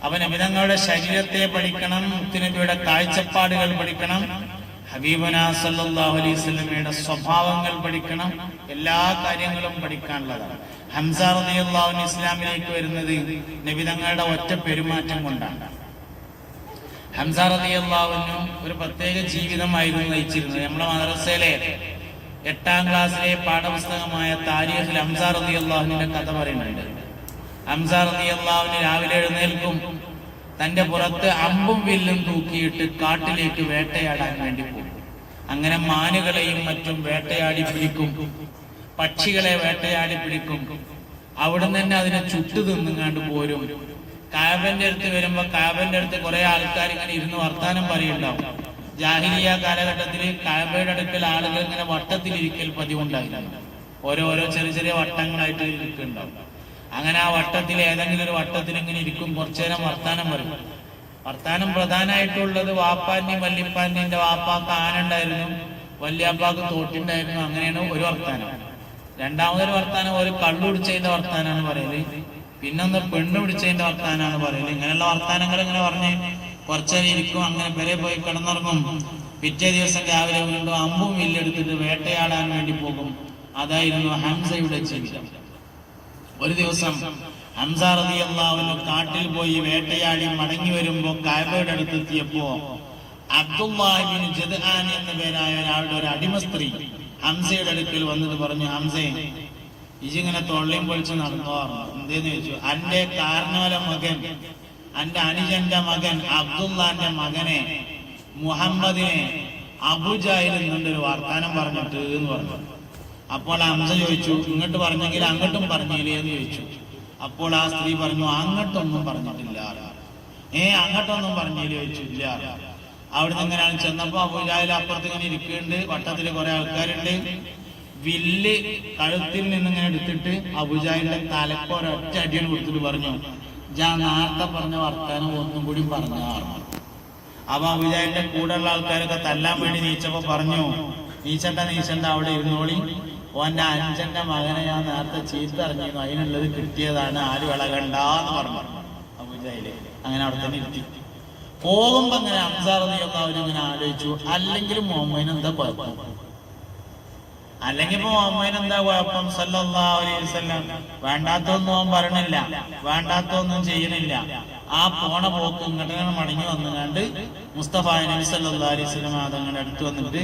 അവൻ നബിതങ്ങളുടെ ശരീരത്തെ പഠിക്കണം, മുത്തുനബിയുടെ കാഴ്ചപ്പാടുകൾ പഠിക്കണം, ഹബീബന സല്ലല്ലാഹു അലൈഹി വസല്ലമയുടെ സ്വഭാവങ്ങൾ പഠിക്കണം. എല്ലാ കാര്യങ്ങളും പഠിക്കാനുള്ളതാണ്. ഹംസ റളിയല്ലാഹു അൻഹു ഇസ്ലാമിലേക്ക് വരുന്നത് നബിതങ്ങളുടെ ഒറ്റ പെരുമാറ്റം കൊണ്ടാണ്. ഹംസ റളിയല്ലാഹു അൻഹു ഒരു പ്രത്യേക ജീവിതമായിരുന്നു നയിച്ചിരുന്നത്. നമ്മുടെ മദ്രസയിലെ 8ാം ക്ലാസ്സിലെ പാഠപുസ്തകമായ താരീഖിൽ ഹംസ റളിയല്ലാഹു അൻഹുവിന്റെ കഥ പറയുന്നുണ്ട്. ഹംസ റളിയല്ലാഹു അൻഹു രാവിലെ എഴുന്നേൽക്കും, തന്റെ പുറത്ത് അമ്പും വില്ലും തൂക്കിയിട്ട് കാട്ടിലേക്ക് വേട്ടയാടാൻ വേണ്ടി പോകും. അങ്ങനെ മാനുകളെയും മറ്റും വേട്ടയാടി പിടിക്കും, പക്ഷികളെ വേട്ടയാടി പിടിക്കും. അവിടുന്ന് തന്നെ അതിനെ ചുട്ടു തിന്നുങ്ങാണ്ട് പോരും. കാബന്റെ അടുത്ത് വരുമ്പോ കാബന്റെ അടുത്ത് കുറെ ആൾക്കാർ ഇങ്ങനെ ഇരുന്ന് വർത്താനം പറയുണ്ടാവും. ജാഹിലിയ കാലഘട്ടത്തിൽ കാബയുടെ അടുക്കൽ ആളുകൾ ഇങ്ങനെ വട്ടത്തിലിരിക്കൽ പതിവുണ്ടായിരുന്നു. ഓരോരോ ചെറിയ ചെറിയ വട്ടങ്ങളായിട്ട് ഇരിക്കുന്നുണ്ടാവും. അങ്ങനെ ആ വട്ടത്തിൽ ഏതെങ്കിലും ഒരു വട്ടത്തിൽ ഇങ്ങനെ ഇരിക്കും, കുറച്ചു നേരം വർത്താനം പറയും. വർത്താനം പ്രധാനമായിട്ടുള്ളത് വാപ്പാന്റെയും വല്യപ്പാന്റെയും വാപ്പാക്ക് ആന ഉണ്ടായിരുന്നു, വല്യാപ്പാക്ക് തോട്ടുണ്ടായിരുന്നു. അങ്ങനെയാണ് ഒരു വർത്താനം. രണ്ടാമതൊരു വർത്താനം ഒരു കള്ളു പിടിച്ചതിന്റെ വർത്താനാണ് പറയല്, പിന്നൊന്ന് പെണ്ണ് പിടിച്ചതിന്റെ വർത്താനാണ് പറയല്. ഇങ്ങനെയുള്ള വർത്താനങ്ങൾ ഇങ്ങനെ പറഞ്ഞ് കുറച്ചേരം ഇരിക്കും. അങ്ങനെ പെരെ പോയി കിടന്നുറങ്ങും. പിറ്റേ ദിവസം രാവിലെ വീണ്ടും അമ്പും വില്ലെടുത്തിട്ട് വേട്ടയാടാൻ വേണ്ടി പോകും. അതായിരുന്നു ഹംസയുടെ ജീവിതം. ഒരു ദിവസം ഹംസ റളിയല്ലാഹു അൻഹു കാട്ടിൽ പോയി വേട്ടയാടി മടങ്ങി വരുമ്പോ കഅബയുടെ അടുത്തെത്തിയപ്പോ അബ്ദുല്ലാഹ് ഇബ്നു ജദ്ആൻ എന്ന പേരായ ഒരാളുടെ ഒരു അടിമ സ്ത്രീ ഹംസയുടെ അടുക്കൽ വന്നിട്ട് പറഞ്ഞു, ഹംസേ, ഇജിങ്ങനെ തൊള്ളിയും പൊളിച്ച് നടന്നോർന്നു. എന്തേന്ന് ചോദിച്ചു. അന്റെ കാരണവല മകൻ, അന്റെ അനുജന്റെ മകൻ അബ്ദുല്ലാന്റെ മകനെ മുഹമ്മദിനെ അബൂജഹൽ എന്നൊരു വർത്താനം പറഞ്ഞിട്ട് എന്ന് പറഞ്ഞു. അപ്പോൾ ഹംസ ചോദിച്ചു, ഇങ്ങോട്ട് പറഞ്ഞെങ്കിൽ അങ്ങോട്ടും പറഞ്ഞില്ലേ എന്ന് ചോദിച്ചു. അപ്പോൾ ആ സ്ത്രീ പറഞ്ഞു, അങ്ങോട്ടൊന്നും പറഞ്ഞിട്ടില്ല. അങ്ങോട്ടൊന്നും പറഞ്ഞില്ലേ ചോദിച്ചു. ഇല്ല. അവിടുന്ന് എങ്ങനെയാണ് ചെന്നപ്പോ അബൂജഹൽ അപ്പുറത്ത് ഇങ്ങനെ ഇരിക്കുന്നുണ്ട്, വട്ടത്തില് കുറെ ആൾക്കാരുണ്ട്. വില്ല് കഴുത്തിൽ നിന്നിങ്ങനെ എടുത്തിട്ട് അബൂജഹലിന്റെ തലക്ക് ഒരൊറ്റ അടിയാണ് കൊടുത്തിട്ട് പറഞ്ഞു, ഞാൻ നേരത്തെ പറഞ്ഞ വർത്താനം ഒന്നും കൂടി പറഞ്ഞാറ്. അപ്പൊ അബൂജഹലിന്റെ കൂടെയുള്ള ആൾക്കാരൊക്കെ തല്ലാൻ വേണ്ടി നീച്ചപ്പോ പറഞ്ഞു, നീച്ചണ്ട അവിടെ ഇരുന്നോളി, ഓന്റെ അഞ്ചന്റെ മകനെ ഞാൻ നേരത്തെ ചീത്ത അറിഞ്ഞിരുന്നു, അതിനുള്ളത് കിട്ടിയതാണ്, ആരും ഇളകണ്ടെന്ന് പറഞ്ഞു അബൂജഹൽ. അങ്ങനെ അവിടെ തന്നെ ഇരുത്തി. പോകുമ്പോ അങ്ങനെ ഹംസ റളിയല്ലാഹു അൻഹു ഇങ്ങനെ ആലോചിച്ചു, അല്ലെങ്കിലും മുഹമ്മദിന് എന്താ കുഴപ്പം, അല്ലെങ്കിൽ ഇപ്പൊ മുഹമ്മദിന് എന്താ കുഴപ്പം? സല്ലല്ലാഹു അലൈഹി വസല്ലം വേണ്ടാത്തൊന്നും അവൻ പറയണില്ല, വേണ്ടാത്തൊന്നും ചെയ്യണില്ല. ആ പോണ പോക്ക് ഇങ്ങോട്ട് മടങ്ങി വന്നുകൊണ്ട് മുസ്തഫ നബി സല്ലല്ലാഹു അലൈഹി വസല്ലം തങ്ങളുടെ അടുത്ത് വന്നിട്ട്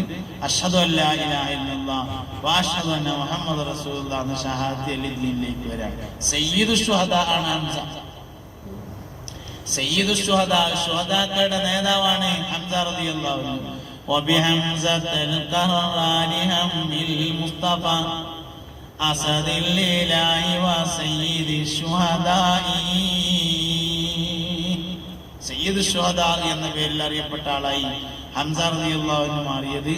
അഷ്ഹദു അല്ലാ ഇലാഹ ഇല്ലല്ലാഹ് വ അഷ്ഹദു അന്ന മുഹമ്മദ് റസൂലുള്ളാഹി എന്ന ഷഹാദത്ത് ദീനിലേക്ക് വരാൻ. സയ്യിദു ശുഹദാ ആണ് ഹംസ. സയ്യിദു ശുഹദാ, ശുഹദാക്കളുടെ നേതാവാണ് ഹംസ റളിയല്ലാഹു അൻഹു. وبحمزة الكرار هم المصطفى أسد الإله وسيد الشهداء. സയ്യിദ് ശുഹദാ എന്ന പേരിൽ അറിയപ്പെട്ട ആളായി ഹംസ റളിയല്ലാഹു അൻഹു മാറിയത്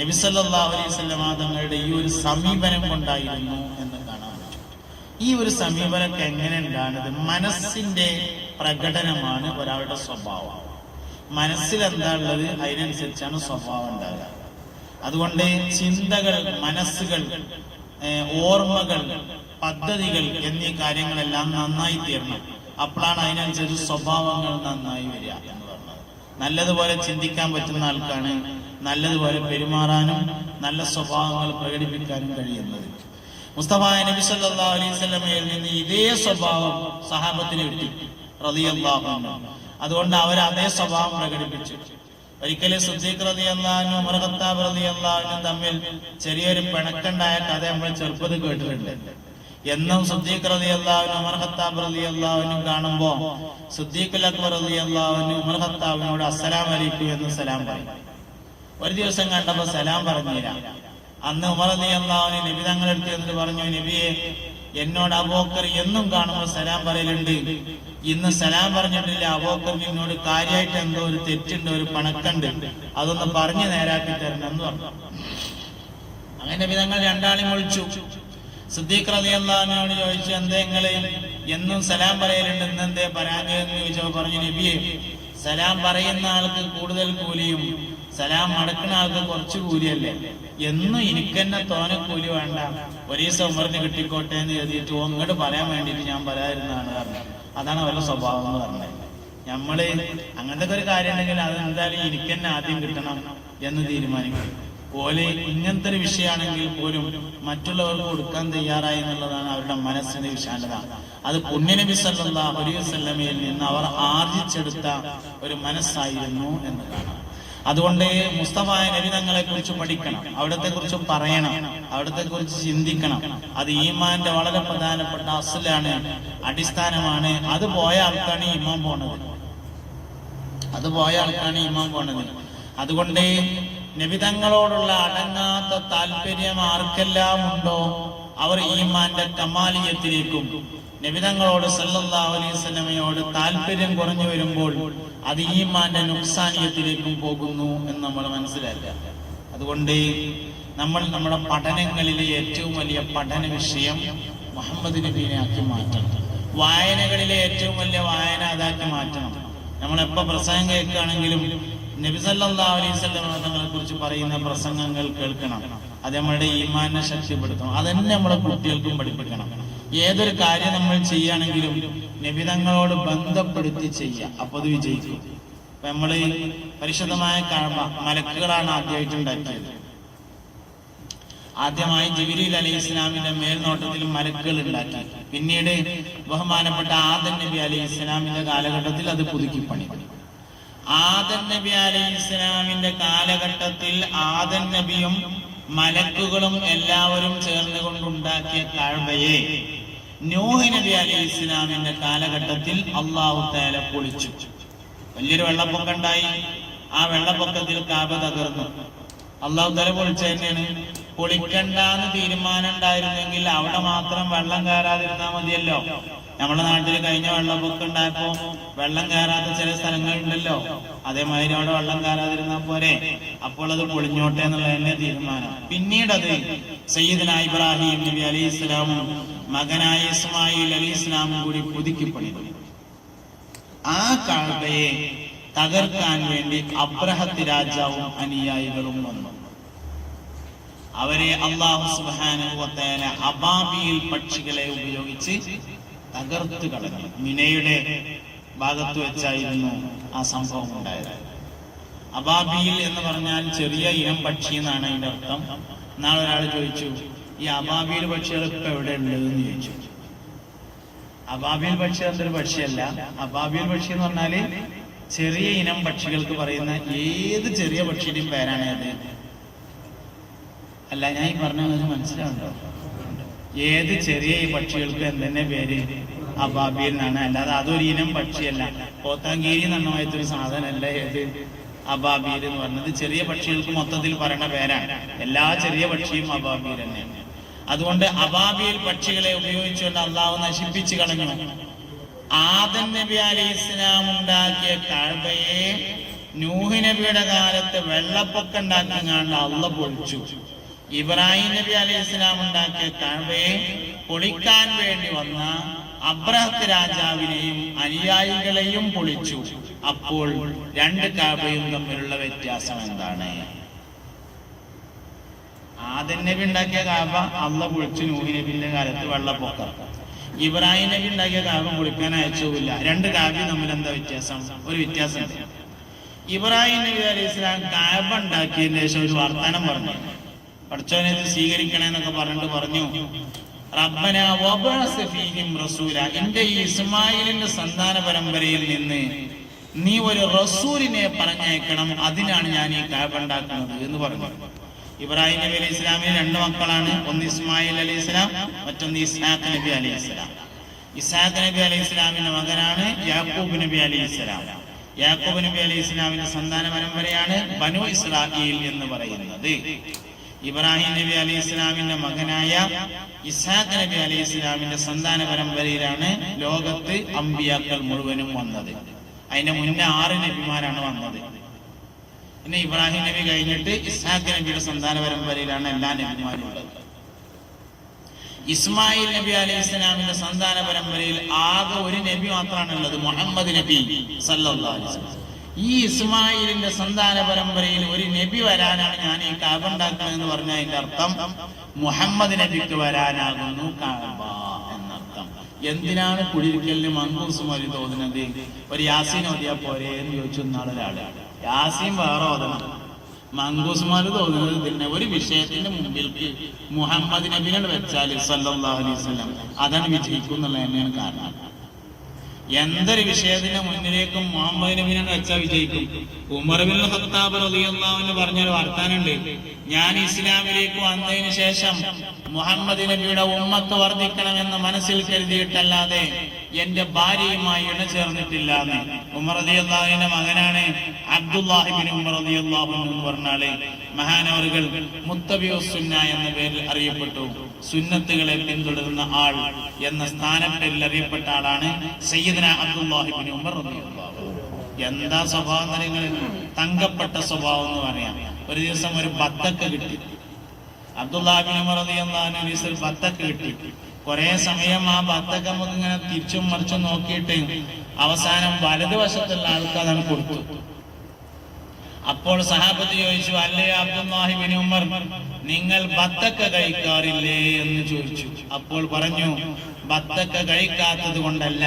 നബി സല്ലല്ലാഹു അലൈഹി വസല്ലം തങ്ങളുടെ ഈ ഒരു സമീപനം കൊണ്ടായിരുന്നു എന്ന് കാണാൻ പറ്റും. ഈ ഒരു സമീപനമൊക്കെ എങ്ങനെ ഉണ്ടാകുന്നത്? മനസ്സിന്റെ പ്രകടനമാണ് ഒരാളുടെ സ്വഭാവം. മനസ്സിൽ എന്താ ഉള്ളത് അതിനനുസരിച്ചാണ് സ്വഭാവം ഉണ്ടാകുക. അതുകൊണ്ട് ചിന്തകൾ, മനസ്സുകൾ, ഓർമ്മകൾ, പദ്ധതികൾ എന്നീ കാര്യങ്ങളെല്ലാം നന്നായി തീരണം. അപ്പോഴാണ് അതിനനുസരിച്ച് സ്വഭാവങ്ങൾ നന്നായി വരിക എന്ന് പറഞ്ഞത്. നല്ലതുപോലെ ചിന്തിക്കാൻ പറ്റുന്ന ആൾക്കാണ് നല്ലതുപോലെ പെരുമാറാനും നല്ല സ്വഭാവങ്ങൾ പ്രകടിപ്പിക്കാനും കഴിയുന്നത്. മുസ്തഫ നബി സല്ലല്ലാഹു അലൈഹി വസല്ലമയിൽ നിന്ന് ഇതേ സ്വഭാവം സഹാബത്തിന് കിട്ടി റളിയല്ലാഹു അൻഹു. അതുകൊണ്ട് അവർ അതേ സ്വഭാവം പ്രകടിപ്പിച്ചു. ഒരിക്കലും സിദ്ദീഖ് റളിയല്ലാഹു അൻഹു ഉമർ ഖത്താബ് റളിയല്ലാഹു അൻഹു തമ്മിൽ ചെറിയൊരു പിണക്കുണ്ടായ കഥ നമ്മൾ ചെറുപ്പത്തിൽ കേട്ടിട്ടുണ്ട്. എന്നും സിദ്ദീഖ് റളിയല്ലാഹു അൻഹു ഉമർ ഖത്താബ് റളിയല്ലാഹു അൻഹു കാണുമ്പോ സിദ്ദീഖുൽ അക്ബർ റളിയല്ലാഹു അൻഹു ഉമർ ഖത്താബിനോട് അസ്സലാമു അലൈക്കും എന്ന് സലാം പറയും. ഒരു ദിവസം കണ്ടപ്പോ സലാം പറഞ്ഞില്ല. അന്ന് ഉമർ റളിയല്ലാഹു അൻഹു നബി തങ്ങളുടെ അടുത്ത് എന്നിട്ട് പറഞ്ഞു, നബിയെ, എന്നോട് അബൂബക്കർ എന്നും കാണുമ്പോൾ സലാം പറയലുണ്ട്, ഇന്ന് സലാം പറഞ്ഞിട്ടില്ല. അബൂബക്കർ എന്നോട് കാര്യമായിട്ട് എന്തോ ഒരു തെറ്റുണ്ട്, ഒരു പണക്കുണ്ട്, അതൊന്ന് പറഞ്ഞു നേരാക്കി തരണം എന്ന് പറഞ്ഞു. അങ്ങനെ നബി തങ്ങൾ രണ്ടാളെയും വിളിച്ചു. സിദ്ദീഖ് റളിയല്ലാഹു അൻഹുവിനോട് ചോദിച്ചു, എന്തേ നിങ്ങള് എന്നും സലാം പറയലുണ്ട്, ഇന്നെന്തേ പരാജയം എന്ന് ചോദിച്ചപ്പോ പറഞ്ഞു, നബിയെ, സലാം പറയുന്ന ആൾക്ക് കൂടുതൽ കൂലിയും സലാം മടക്കുന്ന ആൾക്ക് കുറച്ച് കൂലിയല്ലേ, എന്നും എനിക്കെന്നെ തോനെ കൂലി വേണ്ട, ഒരു ദിവസം ഉമറിന് കിട്ടിക്കോട്ടെ എന്ന് എഴുതിയിട്ട് അങ്ങോട്ട് പറയാൻ വേണ്ടിയിട്ട് ഞാൻ പറയാതിരുന്നതാണ് പറഞ്ഞു. അതാണ് അവരുടെ സ്വഭാവം എന്ന് പറഞ്ഞത്. നമ്മള് അങ്ങനത്തെ ഒരു കാര്യം ഉണ്ടെങ്കിൽ അത് എന്തായാലും എനിക്ക് തന്നെ ആദ്യം കിട്ടണം എന്ന് തീരുമാനിക്കും. പോലെ ഇങ്ങനത്തെ ഒരു വിഷയമാണെങ്കിൽ പോലും മറ്റുള്ളവർക്ക് കൊടുക്കാൻ തയ്യാറായി എന്നുള്ളതാണ് അവരുടെ മനസ്സിന്റെ വിശാലത. അത് പുണ്യനബി സല്ലല്ലാഹു അലൈഹി വസല്ലമയിൽ നിന്ന് അവർ ആർജിച്ചെടുത്ത ഒരു മനസ്സായിരുന്നു എന്ന് കാണാം. അതുകൊണ്ട് മുസ്തഫായ നബി തങ്ങളെ കുറിച്ച് പഠിക്കണം, അവിടത്തെ കുറിച്ച് പറയണം, അവിടത്തെ കുറിച്ച് ചിന്തിക്കണം. അത് ഈമാന്റെ വളരെ പ്രധാനപ്പെട്ട അസ്ലാണ്, അടിസ്ഥാനമാണ്. അത് പോയ ആൾക്കാണ് ഈമാൻ പോണത്. അതുകൊണ്ട് നബിതങ്ങളോടുള്ള അടങ്ങാത്ത താല്പര്യം ആർക്കെല്ലാം ഉണ്ടോ അവർ ഈമാന്റെ കമാലിയത്തിലേക്കും നബിതങ്ങളോട് സല്ലല്ലാഹു അലൈഹി വസല്ലമയോട് താല്പര്യം കുറഞ്ഞു വരുമ്പോൾ അത് ഈമാന്റെ നുക്സാനിയത്തിലേക്കും പോകുന്നു എന്ന് നമ്മൾ മനസ്സിലാക്കുക. അതുകൊണ്ട് നമ്മൾ നമ്മുടെ പഠനങ്ങളിലെ ഏറ്റവും വലിയ പഠന വിഷയം മുഹമ്മദ് നബിയെ ആക്കി മാറ്റണം. വായനകളിലെ ഏറ്റവും വലിയ വായന അതാക്കി മാറ്റണം. നമ്മളെപ്പോ പ്രസംഗം കേൾക്കുകയാണെങ്കിലും നബി സല്ലല്ലാഹു അലൈഹി വസല്ലം തങ്ങളെ കുറിച്ച് പറയുന്ന പ്രസംഗങ്ങൾ കേൾക്കണം. അത് നമ്മുടെ ഈമാനെ ശക്തിപ്പെടുത്തണം. അതന്നെ നമ്മളെ കുട്ടികൾക്കും പഠിപ്പിക്കണം. ഏതൊരു കാര്യം നമ്മൾ ചെയ്യുകയാണെങ്കിലും നബിതങ്ങളോട് ബന്ധപ്പെടുത്തി ചെയ്യുക, അപ്പൊ അത് വിജയിക്കും. അപ്പൊ നമ്മള് പരിശുദ്ധമായ കഅബ മലക്കുകളാണ് ആദ്യമായിട്ട് ഉണ്ടാക്കിയത്. ആദ്യമായി ജിബ്രീൽ അലൈഹി ഇസ്ലാമിന്റെ മേൽനോട്ടത്തിൽ മലക്കുകൾ ഉണ്ടാക്കി. പിന്നീട് ബഹുമാനപ്പെട്ട ആദം നബി അലൈഹി ഇസ്ലാമിന്റെ കാലഘട്ടത്തിൽ അത് പുതുക്കി പണി. ആദം നബി അലൈഹി ഇസ്ലാമിന്റെ കാലഘട്ടത്തിൽ ആദം നബിയും മലക്കുകളും എല്ലാവരും ചേർന്നുകൊണ്ടുണ്ടാക്കിയ കഅബയെ നൂഹ് നബി അലൈഹി ഇസ്ലാമിന്റെ കാലഘട്ടത്തിൽ അല്ലാഹു തആല പൊളിച്ചു. വലിയൊരു വെള്ളപ്പൊക്കം ഉണ്ടായി. ആ വെള്ളപ്പൊക്കത്തിൽ കഅബ തകർന്നു. അല്ലാഹു തആല പൊളിച്ചു തന്നെയാണ്. പൊളിക്കണ്ടെന്ന് തീരുമാനം ഉണ്ടായിരുന്നെങ്കിൽ അവിടെ മാത്രം വെള്ളം കയറാതിരുന്നാൽ മതിയല്ലോ. നമ്മുടെ നാട്ടിൽ കഴിഞ്ഞ വെള്ളപ്പൊക്കം ഉണ്ടായപ്പോ വെള്ളം കയറാത്ത ചില സ്ഥലങ്ങളുണ്ടല്ലോ, അതേമാതിരി അവിടെ വെള്ളം കയറാതിരുന്നാൽ പോരെ, അപ്പോൾ അത് പൊളിഞ്ഞോട്ടെ എന്നുള്ള തന്നെ തീരുമാനം. പിന്നീട് അത് സയ്യിദുനാ ഇബ്രാഹിം നബി അലൈഹി ഇസ്ലാമും മകനായ ഇസ്മായിൽ അലൈഹി ഇസ്ലാമും കൂടി പുതുക്കി പണിതു. ആ കഅബയെ തകർക്കാൻ വേണ്ടി അബ്രഹത്ത് രാജാവും അനുയായികളും വന്നു. അവരെ അല്ലാഹു സുബ്ഹാനഹു വ തആല അബാബീൽ പക്ഷികളെ ഉപയോഗിച്ച് തകർത്ത് കളഞ്ഞു. മിനയുടെ ഭാഗത്ത് വെച്ചായിരുന്നു ആ സംഭവം ഉണ്ടായത്. അബാബീൽ എന്ന് പറഞ്ഞാൽ ചെറിയ ഇനം പക്ഷി എന്നാണ് അതിന്റെ അർത്ഥം. നാളെ ഒരാൾ ചോദിച്ചു, ഈ അബാബീൽ പക്ഷികൾ ഇപ്പൊ എവിടെ ഉള്ളതെന്ന് ചോദിച്ചു. അബാബീൽ പക്ഷി എന്തൊരു പക്ഷിയല്ല. അബാബീൽ പക്ഷി എന്ന് പറഞ്ഞാല് ചെറിയ ഇനം പക്ഷികൾക്ക് പറയുന്ന ഏത് ചെറിയ പക്ഷിയുടെയും പേരാണ് അത്. അല്ല, ഞാൻ ഈ പറഞ്ഞത് മനസ്സിലാവുണ്ടോ? ഏത് ചെറിയ പക്ഷികൾക്ക് എന്തെന്നെ പേര്? അബാബീൽ എന്നാണ്. അല്ലാതെ അതൊരു ഇനം പക്ഷിയല്ല. പോത്താങ്കീരി എന്നൊരു സാധനമല്ല ഏത് അബാബീൽ എന്ന് പറഞ്ഞത്. ചെറിയ പക്ഷികൾക്ക് മൊത്തത്തിൽ പറയുന്ന പേരാണ്. എല്ലാ ചെറിയ പക്ഷിയും അബാബീൽ തന്നെയാണ്. അതുകൊണ്ട് അബാബീൽ പക്ഷികളെ ഉപയോഗിച്ചുകൊണ്ട് അള്ളാഹു നശിപ്പിച്ചു കളഞ്ഞു. ആദം നബി അലൈഹി ഇസ്ലാം ഉണ്ടാക്കിയ കഅബയെ നൂഹ് നബിയുടെ കാലത്ത് വെള്ളപ്പൊക്കം ഉണ്ടാക്കിങ്ങാണ്ട് അള്ളാഹ് പൊളിച്ചു. ഇബ്രാഹിം നബി അലൈഹി ഇസ്ലാം ഉണ്ടാക്കിയ കഅബയെ പൊളിക്കാൻ വേണ്ടി വന്ന അബ്രഹത്ത് രാജാവിനെയും അനുയായികളെയും പൊളിച്ചു. അപ്പോൾ രണ്ട് കഅബയും തമ്മിലുള്ള വ്യത്യാസം എന്താണ്? ആദം നബി ഉണ്ടാക്കിയ കഅബ അള്ളാഹ് പൊളിച്ചു നൂഹ് നബിന്റെ കാലത്ത് വെള്ളപ്പൊക്കം. ഇബ്രാഹിം നബി ഉണ്ടാക്കിയ കഅബ പൊളിക്കാൻ അയച്ചില്ല. രണ്ട് കഅബയും തമ്മിൽ എന്താ വ്യത്യാസം? ഒരു വ്യത്യാസം. ഇബ്രാഹിം നബി അലൈഹി ഇസ്ലാം കഅബ ഉണ്ടാക്കിയതിന് ശേഷം ഒരു വർത്തമാനം പറഞ്ഞു. പഠിച്ചവനെ ഇത് സ്വീകരിക്കണമെന്നൊക്കെ പറഞ്ഞിട്ട് പറഞ്ഞു, റബ്ബനാ വബഅസ് ഫീഹിം റസൂല, എന്റെ ഈ ഇസ്മായിലിന്റെ സന്താന പരമ്പരയിൽ നിന്ന് നീ ഒരു റസൂലിനെ പറഞ്ഞയക്കണം, അതിനാണ് ഞാൻ ഈ കഅബ ഉണ്ടാക്കുന്നത് എന്ന് പറഞ്ഞു. ഇബ്രാഹിം നബി അലൈഹി ഇസ്ലാമിന് രണ്ട് മക്കളാണ്. ഒന്ന് ഇസ്മായിൽ അലൈഹി ഇസ്ലാം, മറ്റൊന്ന് ഇസ്ഹാഖ് നബി അലൈഹി ഇസ്ലാം. ഇസ്ഹാഖ് നബി അലൈഹി ഇസ്ലാമിന്റെ മകനാണ് യാക്കൂബ് നബി അലൈഹി ഇസ്ലാം. യാക്കൂബ് നബി അലൈഹി ഇസ്ലാമിന്റെ സന്താന പരമ്പരയാണ് ബനു ഇസ്രായീൽ എന്ന് പറയുന്നത്. ഇബ്രാഹിം നബി അലൈഹി ഇസ്ലാമിന്റെ മകനായ ഇസ്ഹാഖ് നബി അലൈഹി ഇസ്ലാമിന്റെ സന്താന പരമ്പരയിലാണ് ലോകത്ത് അമ്പിയാക്കൾ മുഴുവനും വന്നത്. അതിന്റെ മുന്നേ 6 നബിമാരാണ് വന്നത്. പിന്നെ ഇബ്രാഹിം നബി കഴിഞ്ഞിട്ട് ഇസ്ഹാഖ് നബിയുടെ സന്താന പരമ്പരയിലാണ് എല്ലാ നബിമാരും ഉള്ളത്. ഇസ്മായിൽ നബി അലൈഹി ഇസ്ലാമിന്റെ സന്താന പരമ്പരയിൽ ആകെ ഒരു നബി മാത്രമാണ് ഉള്ളത്, മുഹമ്മദ് നബി സല്ലല്ലാഹു അലൈഹി വസല്ലം. ഈ ഇസ്മായിലിന്റെ സന്താന പരമ്പരയിൽ ഒരു നബി വരാനാണ് ഞാൻ ഈ കഅബ ഉണ്ടാക്കുന്നതെന്ന് പറഞ്ഞാൽ അതിന്റെ അർത്ഥം മുഹമ്മദ് നബിക്ക് വരാനാകുന്നു കഅബ എന്നർത്ഥം. എന്തിനാണ് കുടിയിരിക്കലിന് മങ്കൂസ് മൊഴി തോന്നുന്നത്? ഒരു യാസീൻ ഓതിയാ പോരെ എന്ന് ചോദിച്ചു ഒരാള്. യാസീൻ വേറെ ഓതണം, മങ്കൂസ്മാര് തോന്നുന്നത് തന്നെ ഒരു വിഷയത്തിന്റെ മുമ്പിലേക്ക് മുഹമ്മദ് നബിനെ വെച്ചാൽ സല്ലല്ലാഹു അലൈഹി വസല്ലം അതാണ് വിജയിക്കും എന്നുള്ളത് തന്നെയാണ് കാരണം. എന്തൊരു വിഷയത്തിന്റെ മുന്നിലേക്കും മുഹമ്മദ് നബിനെ വെച്ചാൽ വിജയിക്കും. ഉമർ ഇബ്നുൽ ഖത്താബ് റളിയല്ലാഹു അൻഹു പറഞ്ഞൊരു വർത്താനുണ്ട്, ഞാൻ ഇസ്ലാമിലേക്ക് വന്നതിന് ശേഷം മുഹമ്മദ് നബിയുടെ ഉമ്മത്ത് വർദ്ധിക്കണമെന്ന് മനസ്സിൽ കരുതിയിട്ടല്ലാതെ എന്റെ ഭാര്യയുമായി ഇണചേർന്നിട്ടില്ല എന്ന്. ഉമർ റളിയല്ലാഹുവിന്റെ മകനാണ് അബ്ദുല്ലാഹി ഇബ്നു ഉമർ റളിയല്ലാഹു അൻഹു എന്ന് പറഞ്ഞാല് മഹാനവറുകൾ മുത്തബിഉസ് സുന്ന എന്ന പേരിൽ അറിയപ്പെട്ടു. സുന്നത്തുകളെ പിന്തുടരുന്ന ആൾ എന്ന സ്ഥാനപ്പേരിൽ അറിയപ്പെട്ട ആളാണ് സയ്യിദുനാ അബ്ദുല്ലാഹി ഇബ്നു ഉമർ റളിയല്ലാഹു അൻഹു. എന്താ സ്വഭാവം നിങ്ങൾ, തങ്കപ്പെട്ട സ്വഭാവം എന്ന് പറയാം. ഒരു ദിവസം ഒരു ബത്തക്ക് കിട്ടി. അബ്ദുല്ലാഹി ഇബ്നു ഉമർ റളിയല്ലാഹു അൻഹു ഒരു ബത്തക്ക് കിട്ടി. കുറെ സമയം ആ ബത്തക്ക് നമുക്ക് ഇങ്ങനെ തിരിച്ചും മറിച്ചും നോക്കിയിട്ട് അവസാനം വലതുവശത്തുള്ള ആൾക്ക് അതാണ് കൊടുത്തു. അപ്പോൾ സഹാബത്ത് ചോദിച്ചു, അല്ലേ അബ്ദുല്ലാഹി ഇബ്നു ഉമർ, നിങ്ങൾ ബത്തക്ക കഴിക്കാറില്ലേ എന്ന് ചോദിച്ചു. അപ്പോൾ പറഞ്ഞു, ബത്തക്ക കഴിക്കാത്തത് കൊണ്ടല്ല,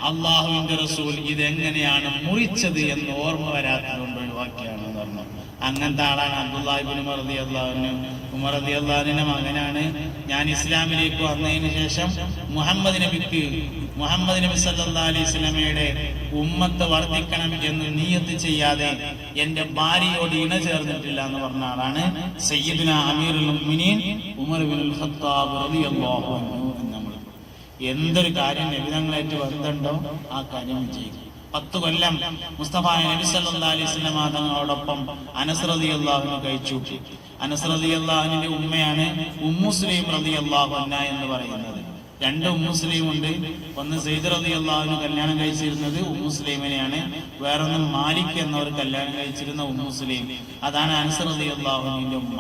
അള്ളാഹുവിന്റെ റസൂൽ ഇതെങ്ങനെയാണ് മുറിച്ചത് എന്ന് ഓർമ്മ വരാത്തത് കൊണ്ട് ഒഴിവാക്കിയാണെന്ന് പറഞ്ഞു. അങ്ങനത്തെ ആളാണ് അബ്ദുല്ലാഹി ഇബ്നു ഉമർ റളിയല്ലാഹു അൻഹു. ഉമർ റളിയല്ലാഹു അൻഹുവിന്റെ മകനാണ്. ഞാൻ ഇസ്ലാമിലേക്ക് വന്നതിന് ശേഷം മുഹമ്മദ് നബി സല്ലല്ലാഹു അലൈഹി വസല്ലമയുടെ ഉമ്മത്ത് വർദ്ധിക്കണം എന്ന് നിയ്യത്ത് ചെയ്യാതെ എന്റെ ഭാര്യയോട് ഇണ ചേർന്നിട്ടില്ല എന്ന് പറഞ്ഞ ആളാണ് സയ്യിദുനാ അമീറുൽ മുഅ്മിനീൻ ഉമർ ഇബ്നുൽ ഖത്താബ് റളിയല്ലാഹു അൻഹു. നമ്മൾ എന്തൊരു കാര്യം നബിതങ്ങളായിട്ട് ബന്ധമുണ്ടോ ആ കാര്യം വിജയിക്കും. 10 കൊല്ലം മുസ്തഫ നബി സല്ലല്ലാഹു അലൈഹി വസല്ലം തങ്ങളോടൊപ്പം അനസ് റളിയല്ലാഹു അൻഹു കഴിച്ചു. അനസ് റളിയല്ലാഹു അൻഹുവിന്റെ ഉമ്മയാണ് ഉമ്മു സുലൈം റളിയല്ലാഹു അൻഹ എന്ന് പറയുന്നത്. 2 ഉമ്മു സുലൈം ഉണ്ട്. ഒന്ന് സെയ്ദ് റളിയല്ലാഹു അൻഹു കല്യാണം കഴിച്ചിരുന്നത് ഉമ്മു സുലൈമിനെയാണ്, വേറൊന്ന് മാലിക് എന്നവർ കല്യാണം കഴിച്ചിരുന്ന ഉമ്മു സുലൈം. അതാണ് അനസ് റളിയല്ലാഹു അൻഹുവിന്റെ ഉമ്മ.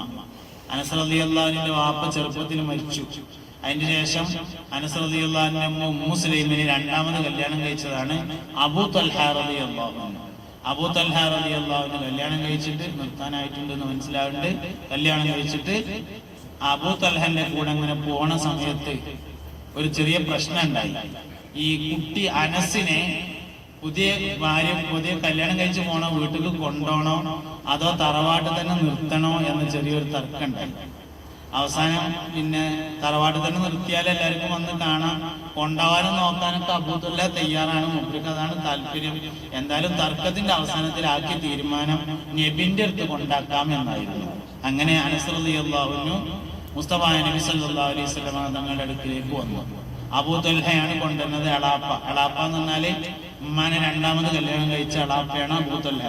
അനസ് റളിയല്ലാഹു അൻഹുവിന്റെ വാപ്പ ചെറുപ്പത്തിൽ മരിച്ചു. അതിന് ശേഷം അനസ് റളിയല്ലാഹു അൻഹു ഉമ്മു സുലൈമിനെ രണ്ടാമത് കല്യാണം കഴിച്ചതാണ് അബൂ തൽഹ റളിയല്ലാഹു അൻഹു. അബൂ തൽഹ റളിയല്ലാഹു അൻഹു കല്യാണം കഴിച്ചിട്ട് നിർത്താനായിട്ടുണ്ടെന്ന് മനസ്സിലാവുന്നുണ്ട്. കല്യാണം കഴിച്ചിട്ട് അബൂ തൽഹന്റെ കൂടെ അങ്ങനെ പോണ സമയത്ത് ഒരു ചെറിയ പ്രശ്നം ഉണ്ടായി. ഈ കുട്ടി അനസിനെ പുതിയ കല്യാണം കഴിച്ച് പോണ വീട്ടിൽ കൊണ്ടുപോകണോ അതോ തറവാട്ടിൽ തന്നെ നിർത്തണോ എന്ന ചെറിയൊരു തർക്കം ഉണ്ടായി. അവസാനം പിന്നെ തറവാട്ടിൽ തന്നെ നിർത്തിയാൽ എല്ലാവർക്കും വന്ന് കാണാം, കൊണ്ടുപോകാനും നോക്കാനൊക്കെ അബൂ തൽഹ തയ്യാറാണ്. മൂപ്പർക്ക് അതാണ് താല്പര്യം. എന്തായാലും തർക്കത്തിന്റെ അവസാനത്തിലാക്കിയ തീരുമാനം നബിന്റെ അടുത്ത് കൊണ്ടാക്കാം എന്നായിരുന്നു. അങ്ങനെ അനസ് റളിയല്ലാഹു അൻഹു മുസ്തഫ നബി സല്ലല്ലാഹു അലൈഹി വസല്ലം തങ്ങളുടെ അടുക്കിലേക്ക് വന്നു. അബൂ തൽഹയാണ് കൊണ്ടുവന്നത്. എളാപ്പ എന്ന് പറഞ്ഞാല് ഉമ്മാനെ രണ്ടാമത് കല്യാണം കഴിച്ച എളാപ്പയാണ് അബൂ തൽഹ.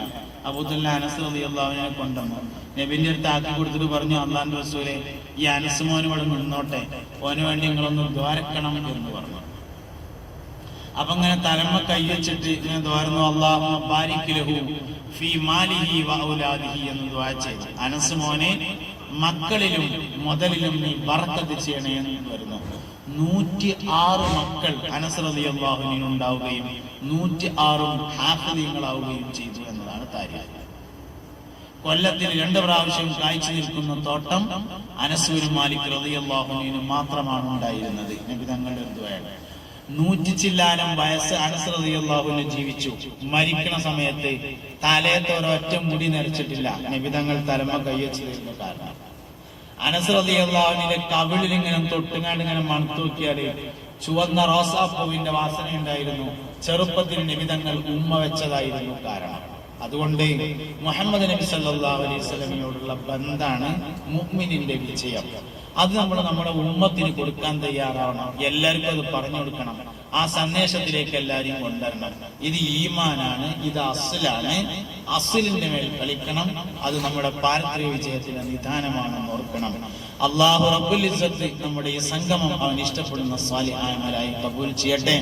അബൂ തൽഹ അനസ് റളിയല്ലാഹു അൻഹുവിനെ കൊണ്ടുവന്നു. നബിന്റെ അടുത്ത് ആക്കി കൊടുത്തിട്ട് പറഞ്ഞു, അല്ലാഹുവിന്റെ റസൂലേ, ഈ അനസ് മോന് ഇവിടെ നിന്നോട്ടെ, ഓന് വേണ്ടി നിങ്ങളൊന്ന് ദ്വാരക്കണം എന്ന് പറഞ്ഞു. അപ്പൊ ഇങ്ങനെ തലമ്മ കൈവച്ചിട്ട് ഇങ്ങനെ ദ്വാരുന്നു, അല്ലാഹുമ്മ ബാരിക് ലഹു ഫീ മാലിഹി വ ഔലാദിഹി എന്ന് ദുആ ചെയ്തു. അനസ് മോനെ മക്കളിലും മുതലിലും നീ ബർക്കത്ത് ചെയ്യണേ എന്ന് വരുന്നു. 106 മക്കൾ അനസ് റളിയല്ലാഹു അൻഹു ഉണ്ടാവുകയും 106 ഹാഫിളീങ്ങളാവുകയും ചെയ്തു എന്നതാണ് കാര്യം. കൊല്ലത്തിൽ 2 പ്രാവശ്യം കായ്ച്ചു നിൽക്കുന്ന തോട്ടം അനസ് ബിൻ മാലിക് റളിയല്ലാഹു അൻഹു മാത്രമാണ് ഉണ്ടായിരുന്നത്. നബി തങ്ങളുടെ ദുആയാണ്. 100 ചില്ലാനം വയസ്സ് അനസ് റളിയല്ലാഹു അൻഹു ജീവിച്ചു. മരിക്കുന്ന സമയത്ത് തലയത്ത് ഒരൊറ്റ മുടി നരച്ചിട്ടില്ല. നബി തങ്ങൾ തലമ കയ്യച്ചതിന്റെ കാരണം. അനസ് റളിയല്ലാഹു അൻഹുവിന്റെ കവിളിൽ ഇങ്ങനെ തൊട്ടുകാണ്ട് ഇങ്ങനെ മണത്തു നോക്കിയാല് ചുവന്ന റോസാപ്പൂവിന്റെ വാസന ഉണ്ടായിരുന്നു. ചെറുപ്പത്തിൽ നബി തങ്ങൾ ഉമ്മ വെച്ചതായിരുന്നു കാരണം. അതുകൊണ്ട് മുഹമ്മദ് നബി സല്ലല്ലാഹു അലൈഹി വസല്ലമയോടുള്ള ബന്ധാണ് മുഅ്മിനിന്റെ വിജയം. അത് നമ്മൾ നമ്മുടെ ഉമ്മത്തിന് കൊടുക്കാൻ തയ്യാറാവണം. എല്ലാവർക്കും അത് പറഞ്ഞു കൊടുക്കണം. ആ സന്ദേശത്തിലേക്ക് എല്ലാവരെയും കൊണ്ടുവരണം. ഇത് ഈമാനാണ്, ഇത് അസ്ലാണ്. അസ്ലിന്റെ മേൽ കളിക്കണം. അത് നമ്മുടെ പാരത്രിക വിജയത്തിന്റെ നിദാനമാണെന്ന് ഓർക്കണം. അല്ലാഹു റബ്ബുൽ ഇസ്സത്ത് നമ്മുടെ ഈ സംഗമം അവൻ ഇഷ്ടപ്പെടുന്ന സാലിഹായ അമലായി കബൂൽ ചെയ്യട്ടെ.